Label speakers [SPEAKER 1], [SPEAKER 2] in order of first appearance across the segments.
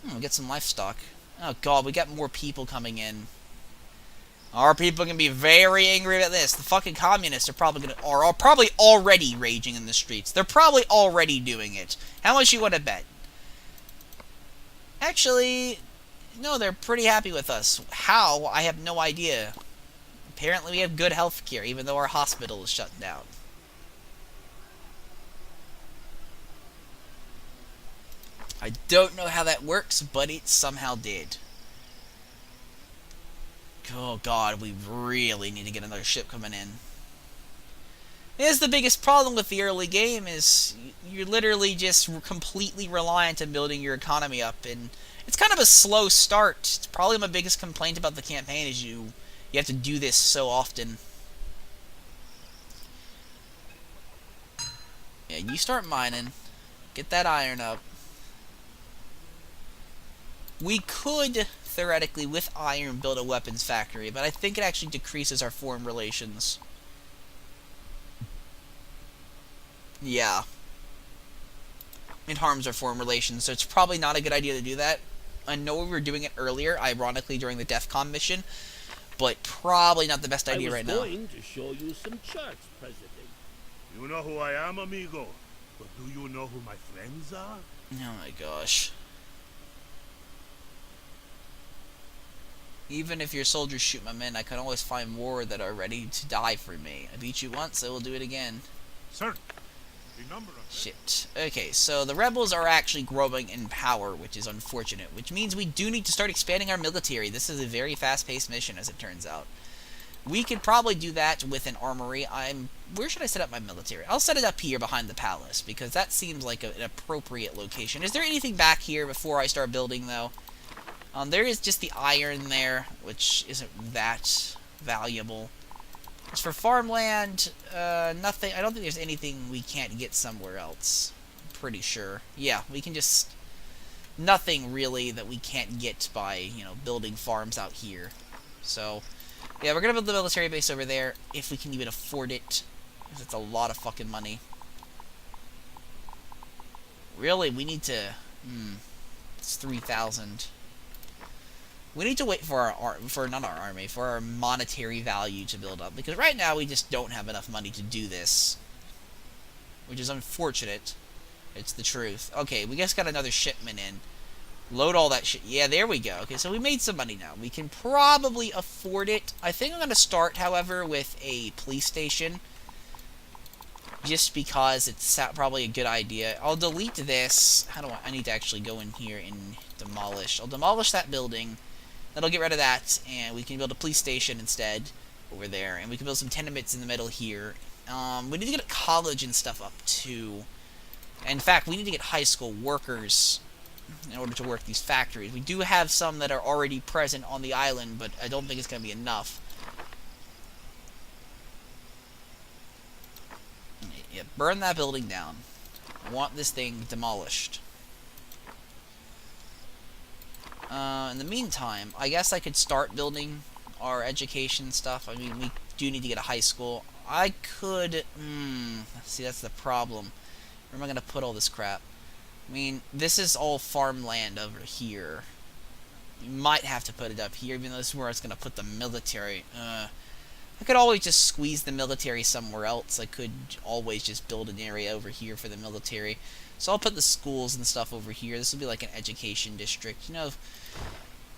[SPEAKER 1] We'll get some livestock. Oh god, we got more people coming in. Our people can be very angry about this. The fucking communists are probably are probably already raging in the streets. They're probably already doing it. How much you want to bet? Actually, no, they're pretty happy with us. How? I have no idea. Apparently we have good health care, even though our hospital is shut down. I don't know how that works, but it somehow did. Oh god, we really need to get another ship coming in. Here's the biggest problem with the early game is you're literally just completely reliant on building your economy up, and it's kind of a slow start. It's probably my biggest complaint about the campaign is you have to do this so often. Yeah, you start mining. Get that iron up. We could, theoretically, with iron, build a weapons factory, but I think it actually decreases our foreign relations. Yeah. It harms our foreign relations, so it's probably not a good idea to do that. I know we were doing it earlier, ironically, during the DEFCON mission, but probably not the best idea right now.
[SPEAKER 2] I was going to show you some charts, President.
[SPEAKER 3] You know who I am, amigo? But do you know who my friends are?
[SPEAKER 1] Oh my gosh. Even if your soldiers shoot my men, I can always find more that are ready to die for me. I beat you once, I will do it again.
[SPEAKER 3] Sir, the number of
[SPEAKER 1] Shit. Okay, so the rebels are actually growing in power, which is unfortunate, which means we do need to start expanding our military. This is a very fast-paced mission, as it turns out. We could probably do that with an armory. Where should I set up my military? I'll set it up here behind the palace, because that seems like an appropriate location. Is there anything back here before I start building, though? There is just the iron there, which isn't that valuable. As for farmland, nothing. I don't think there's anything we can't get somewhere else. I'm pretty sure. Yeah, we can just... Nothing, really, that we can't get by, you know, building farms out here. So, yeah, we're gonna build the military base over there, if we can even afford it. Because it's a lot of fucking money. Really, we need to... it's 3,000. We need to wait for our monetary value to build up, because right now we just don't have enough money to do this, which is unfortunate. It's the truth. Okay, we just got another shipment in. Load all that shit. Yeah, there we go. Okay, so we made some money now. We can probably afford it. I think I'm going to start, however, with a police station, just because it's probably a good idea. I'll delete this. How do I need to actually go in here and demolish. I'll demolish that building. That'll get rid of that, and we can build a police station instead over there, and we can build some tenements in the middle here. We need to get a college and stuff up, too. In fact, we need to get high school workers in order to work these factories. We do have some that are already present on the island, but I don't think it's going to be enough. Yeah, burn that building down. I want this thing demolished. In the meantime, I guess I could start building our education stuff. I mean, we do need to get a high school. I could... see, that's the problem. Where am I going to put all this crap? I mean, this is all farmland over here. You might have to put it up here, even though this is where I was going to put the military. I could always just squeeze the military somewhere else. I could always just build an area over here for the military. So I'll put the schools and stuff over here. This will be like an education district. You know,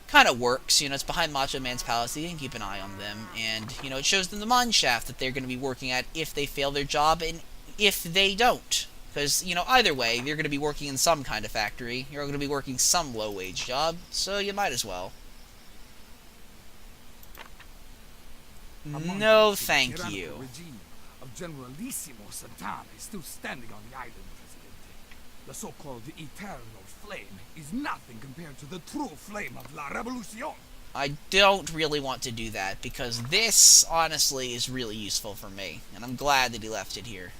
[SPEAKER 1] kind of works. You know, it's behind Machoman's palace. So you can keep an eye on them. And, you know, it shows them the mine shaft that they're going to be working at if they fail their job and if they don't. Because, you know, either way, you're going to be working in some kind of factory. You're going to be working some low-wage job. So you might as well. No, thank you.
[SPEAKER 4] The regime of Generalissimo Santana is still standing on the island, Presidente. The so-called Eternal Flame is nothing compared to the true flame of La Revolucion.
[SPEAKER 1] I don't really want to do that, because this, honestly, is really useful for me. And I'm glad that he left it here.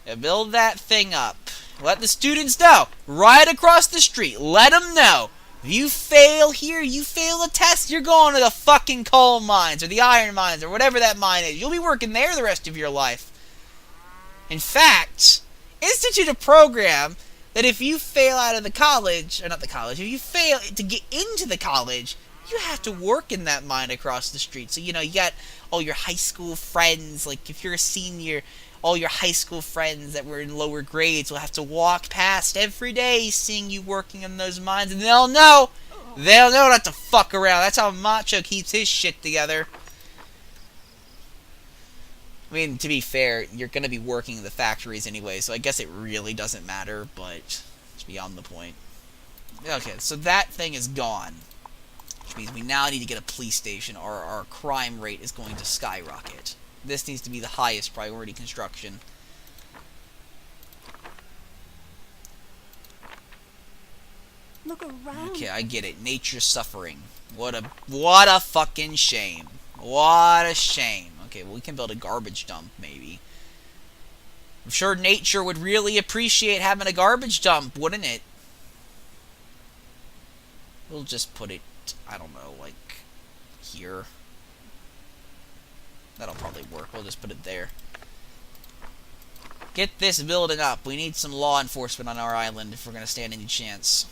[SPEAKER 1] Now build that thing up. Let the students know. Right across the street. Let them know. If you fail here, you fail a test, you're going to the fucking coal mines, or the iron mines, or whatever that mine is. You'll be working there the rest of your life. In fact, institute a program that if you fail out of the college, or not the college, if you fail to get into the college, you have to work in that mine across the street. So, you know, you got all your high school friends, like if you're a senior, all your high school friends that were in lower grades will have to walk past every day seeing you working in those mines, and they'll know not to fuck around. That's how Macho keeps his shit together. I mean, to be fair, you're going to be working in the factories anyway, so I guess it really doesn't matter, but it's beyond the point. Okay, so that thing is gone. Which means we now need to get a police station, or our crime rate is going to skyrocket. This needs to be the highest priority construction.
[SPEAKER 5] Look around.
[SPEAKER 1] Okay, I get it. Nature's suffering. What a fucking shame. What a shame. Okay, well, we can build a garbage dump, maybe. I'm sure nature would really appreciate having a garbage dump, wouldn't it? We'll just put it, I don't know, like, here. That'll probably work. We'll just put it there. Get this building up. We need some law enforcement on our island if we're going to stand any chance.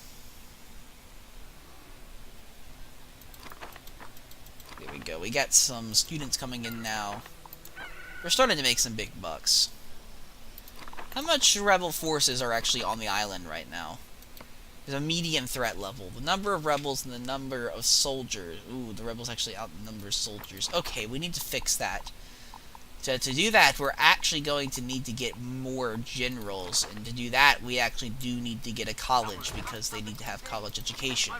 [SPEAKER 1] There we go. We got some students coming in now. We're starting to make some big bucks. How much rebel forces are actually on the island right now? There's a medium threat level. The number of rebels and the number of soldiers. Ooh, the rebels actually outnumber soldiers. Okay, we need to fix that. To do that, we're actually going to need to get more generals. And to do that, we actually do need to get a college, because they need to have college education.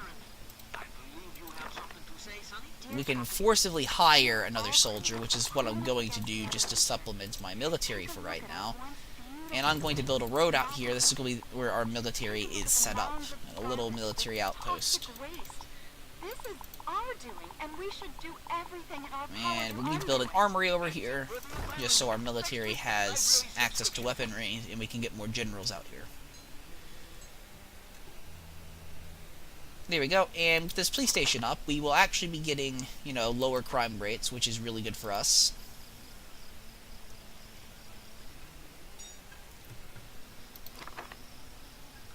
[SPEAKER 1] We can forcibly hire another soldier, which is what I'm going to do just to supplement my military for right now. And I'm going to build a road out here. This is going to be where our military is set up. A little military outpost.
[SPEAKER 5] This is our doing, and we should do everything in our power.
[SPEAKER 1] And we need to build an armory over here, just so our military has access to weaponry, and we can get more generals out here. There we go. And with this police station up, we will actually be getting, you know, lower crime rates, which is really good for us.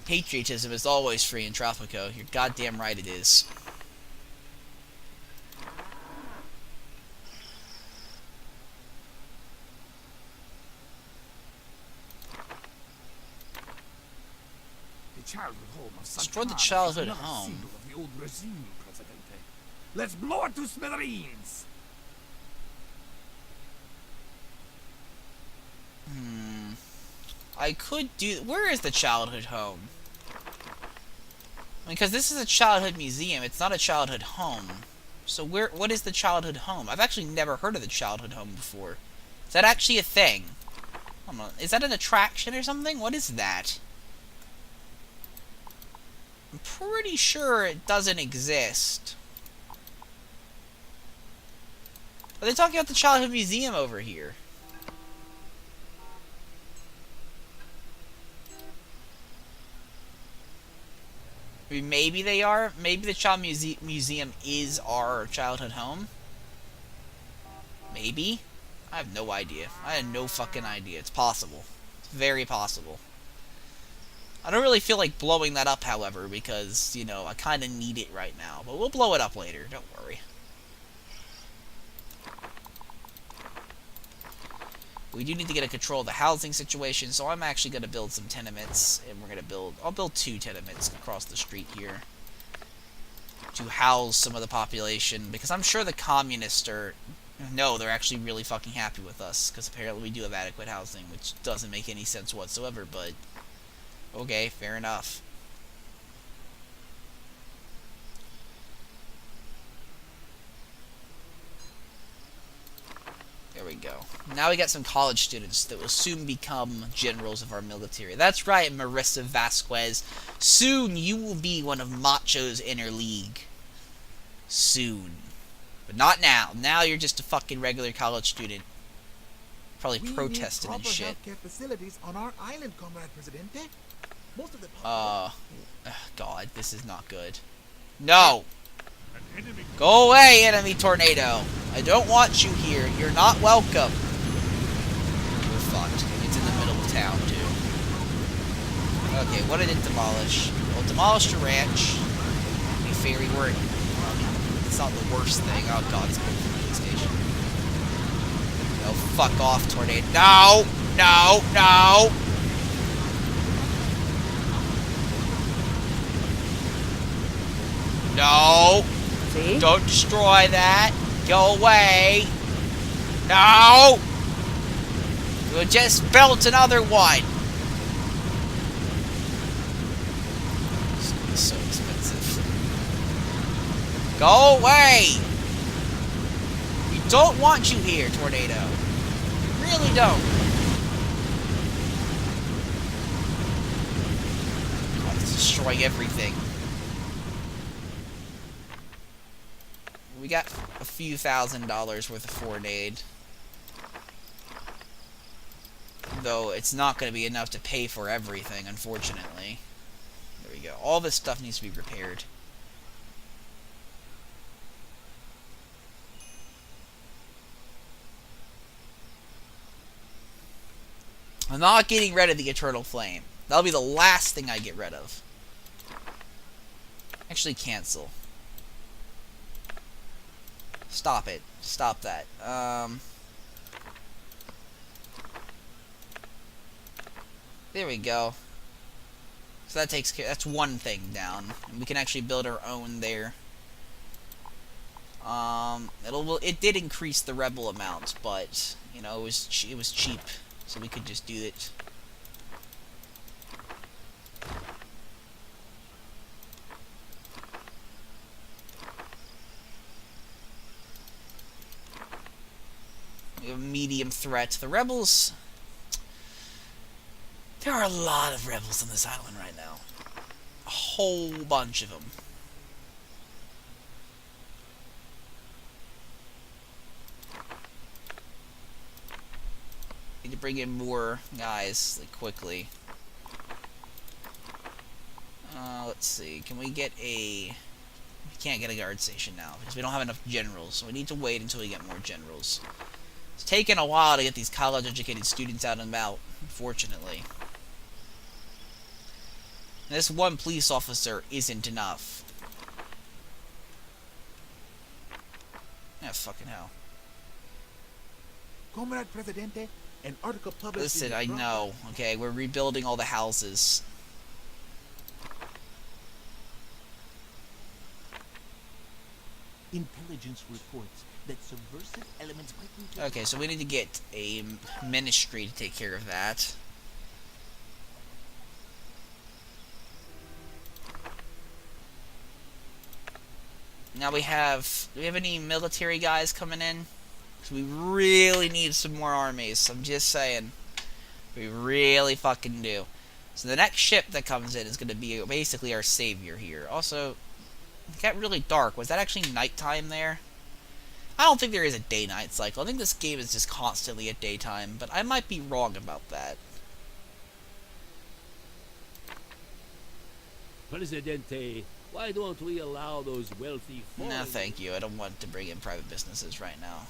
[SPEAKER 1] Patriotism is always free in Tropico. You're goddamn right it is.
[SPEAKER 4] The childhood home of
[SPEAKER 1] Destroy the
[SPEAKER 4] Santana
[SPEAKER 1] childhood
[SPEAKER 4] is another
[SPEAKER 1] home.
[SPEAKER 4] symbol of the old regime, Presidente. Let's blow it to smithereens.
[SPEAKER 1] I could do... Where is the childhood home? Because this is a childhood museum. It's not a childhood home. So what is the childhood home? I've actually never heard of the childhood home before. Is that actually a thing? I don't know. Is that an attraction or something? What is that? I'm pretty sure it doesn't exist. Are they talking about the childhood museum over here? I mean, maybe they are. Maybe the child museum is our childhood home. Maybe. I have no idea. I have no fucking idea. It's possible. It's very possible. I don't really feel like blowing that up, however, because, you know, I kind of need it right now. But we'll blow it up later. Don't worry. We do need to get a control of the housing situation, so I'm actually going to build some tenements, and we're going to build... I'll build 2 tenements across the street here to house some of the population, because I'm sure the communists are... No, they're actually really fucking happy with us, because apparently we do have adequate housing, which doesn't make any sense whatsoever, but... Okay, fair enough. There we go. Now we got some college students that will soon become generals of our military. That's right, Marissa Vasquez. Soon you will be one of Macho's inner league. Soon. But not now. Now you're just a fucking regular college student. Probably protesting and shit.
[SPEAKER 6] Healthcare facilities on our island, Comrade Presidente. Most of the
[SPEAKER 1] God, this is not good. No! Go away, enemy tornado! I don't want you here. You're not welcome. We're fucked. It's in the middle of town, too. Okay, what did it demolish? Well, it demolished a ranch. To be fair, we weren't... I mean, it's not the worst thing. Oh god, it's going for the police station. No, fuck off, tornado. No! No! No! No!
[SPEAKER 7] See?
[SPEAKER 1] Don't destroy that! Go away! No! We just built another one! It's so expensive. Go away! We don't want you here, tornado. We really don't. God, it's destroying everything. We got a few $1,000s worth of foreign aid. Though it's not going to be enough to pay for everything, unfortunately. There we go. All this stuff needs to be repaired. I'm not getting rid of the Eternal Flame. That'll be the last thing I get rid of. Actually, cancel. Stop it. Stop that. There we go. So that takes care. That's one thing down. And we can actually build our own there. It did increase the rebel amount, but you know it was cheap, so we could just do it. We have a medium threat. The rebels. There are a lot of rebels on this island right now. A whole bunch of them. Need to bring in more guys, like, quickly. Let's see. Can we get a... We can't get a guard station now, because we don't have enough generals, so we need to wait until we get more generals. It's taken a while to get these college-educated students out and about, unfortunately. This one police officer isn't enough. Ah, fucking hell.
[SPEAKER 6] Comrade Presidente, an article published.
[SPEAKER 1] Listen, I know, okay? We're rebuilding all the houses.
[SPEAKER 2] Intelligence reports that subversive elements might be...
[SPEAKER 1] Okay, so we need to get a ministry to take care of that. Now we have... Do we have any military guys coming in? Because we really need some more armies. I'm just saying. We really fucking do. So the next ship that comes in is going to be basically our savior here. Also, it got really dark. Was that actually nighttime there? I don't think there is a day-night cycle. I think this game is just constantly at daytime, but I might be wrong about that.
[SPEAKER 2] Presidente, why don't we allow those wealthy foreigners...
[SPEAKER 1] No, thank you. I don't want to bring in private businesses right now.